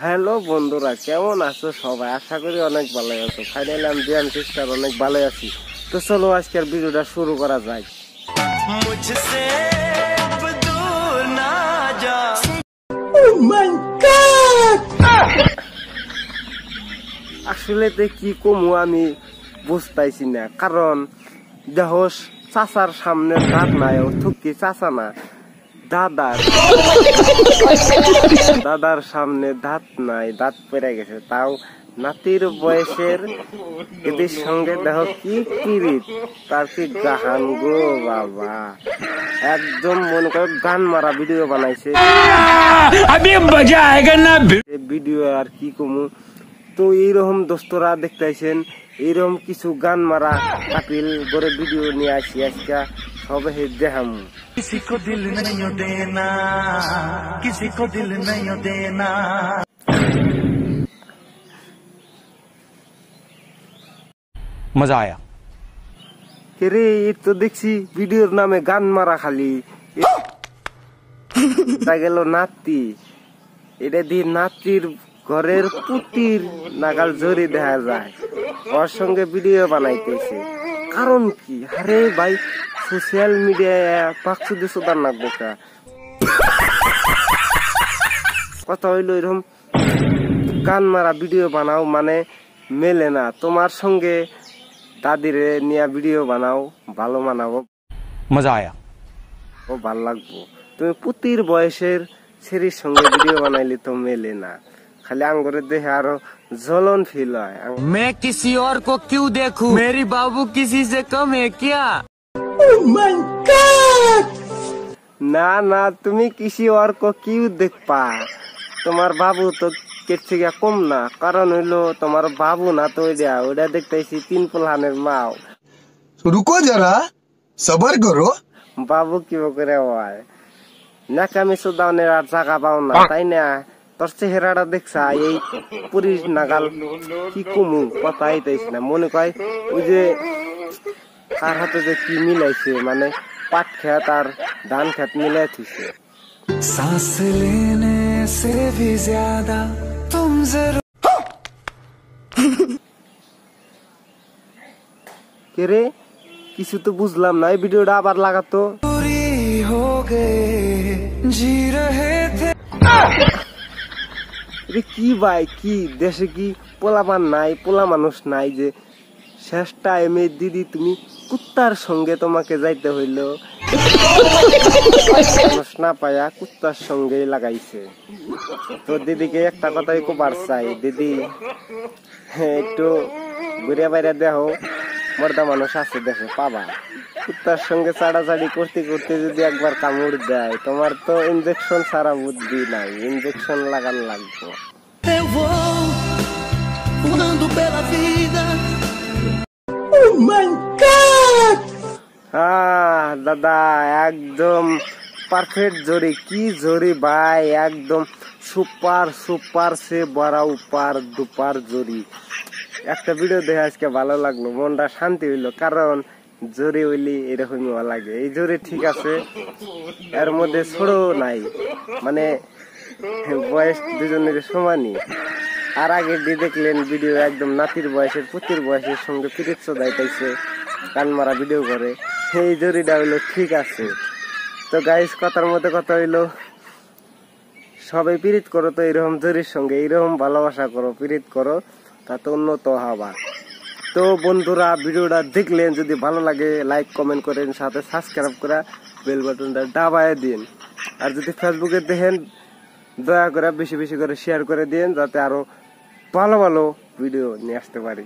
Hello বন্ধুরা, কেমন আছো সবাই? আশা করি অনেক ভালো আছো। ফাইনালি আমি জিয়ান সিস্টার অনেক ভালো আছি। তো চলো আজকের ভিডিওটা শুরু করা যাক। আসলে কি কমু আমি বুঝতেছি না, কারণ দেখো চাচার সামনে দাঁত নাই, ও থুকি চাচা না দাদার সামনে দাঁত নাই, দাঁত পেরে গেছে, তাও নাতির বয়সের এদের সঙ্গে দেখো কি কিরিত, তার কি গান গো বাবা, একদম মনে করো গান মারা ভিডিও বানাইছে। ভিডিও আর কি কমু। তো এইরকম দোস্তরা দেখতেছেন, এইরকম কিছু গান মারা কাপিল করে ভিডিও নিয়ে আসি আজকে সবে দেখাম। किसी को दिल नहीं देना, किसी को दिल नहीं देना। मजा आया। রে তো দেখছি ভিডিওর নামে গান মারা খালি। তা গেল নাতি, এটা দিয়ে নাতির ঘরের পুতির নাগাল জড়ি দেখা যায়, ওর সঙ্গে ভিডিও বানাইতেছে। কারণ কি? আরে ভাই, সোশ্যাল মিডিয়ায় পাকসু দেশো তার নাক বোকা কথা হইলো এরকম গান মারা ভিডিও বানাও, মানে মেলে না। তোমার সঙ্গে দাদিরে নিয়ে ভিডিও বানাও, ভালো মানাবো, मजा आया। ও ভাল লাগবো। তুমি পুতির বয়সের ছেড়ির সঙ্গে ভিডিও বানাইলে তো মেলে না, খালি আঙ্গুরের দেখে আরো জ্বলন ফিল হয়। मैं किसी और को क्यों देखूं? मेरी बाबू किसी से कम है क्या? না না, তুমি কিসি और को क्यों देख पा, তোমার বাবু তো কের থেকে কম না। কারণ হইলো তোমার বাবু না তো ওইটা দেখতেছি তিন পোলানের মাও। रुको जरा, सबर करो। বাবু কি করে হয়, নাকামি সুদানের আর জায়গা পাও না, তাই না? তোর চেহারাটা দেখছা এই পুলিশ নাগাল কি কমু কথা আইতাইস না। মনে কয় ওই যে কার হাতে যে কি মিলাইছে, মানে পাট খেত আর ধান খেত মিলাই থিছে। सांस लेने से भी ज्यादा तुम जरूर। কে রে, কিছু তো বুঝলাম না, এই ভিডিওটা আবার লাগাতো। हो गए जी रहे थे। কি ভাই, কি দেশে কি পোলাপান নাই, পোলা মানুষ নাই যে শেষ টাইমে দিদি তুমি কুত্তার সঙ্গে তোমাকে যাইতে হইলো, মানুষ না পায়া কুত্তার সঙ্গে লাগাইছে। তো দিদিকে একটা কথাই কবার চাই, দিদি একটু ঘুরে বাইরে দেখো, মর্দা মানুষ আছে দেশে পাবা। কুত্তার সঙ্গে চাড়াচাড়ি করতে করতে যদি একবার কামড় দেয়, তোমার তো ইনজেকশন ছাড়া বুদ্ধি নাই, ইনজেকশন লাগান লাগবো। Eu vou voando pela vida. দাদা একদম পারফেক্ট জড়ি, কি জড়ি ভাই, একদম সুপার সুপার সে বড়া উপার দুপার জড়ি। একটা ভিডিও দেখে আজকে ভালো লাগলো, মনটা শান্তি হইলো, কারণ জড়ি হইলি এরকমই ভালো লাগে। এই জড়ি ঠিক আছে, এর মধ্যে ছোড়ো নাই, মানে বয়স দুজনের সমানই। আর আগে দিয়ে দেখলেন ভিডিও একদম নাতির বয়সের পুতির বয়সের সঙ্গে পিরিত চোদাইতেছে, কান মারা ভিডিও করে। এই জড়িটা হইলো ঠিক আছে। তো গাইস, কথার মধ্যে কথা হইলো, সবাই পিরিত করো তো এরকম জড়ির সঙ্গে, এইরকম ভালোবাসা করো, পিরিত করো, তাতে উন্নত হবা। তো বন্ধুরা, ভিডিওটা দেখলেন, যদি ভালো লাগে লাইক কমেন্ট করেন, সাথে সাবস্ক্রাইব করে বেল বাটনটা দাবায় দিন। আর যদি ফেসবুকে দেখেন, দয়া করে বেশি বেশি করে শেয়ার করে দিন, যাতে আরো ভালো ভালো ভিডিও নিয়ে আসতে পারি।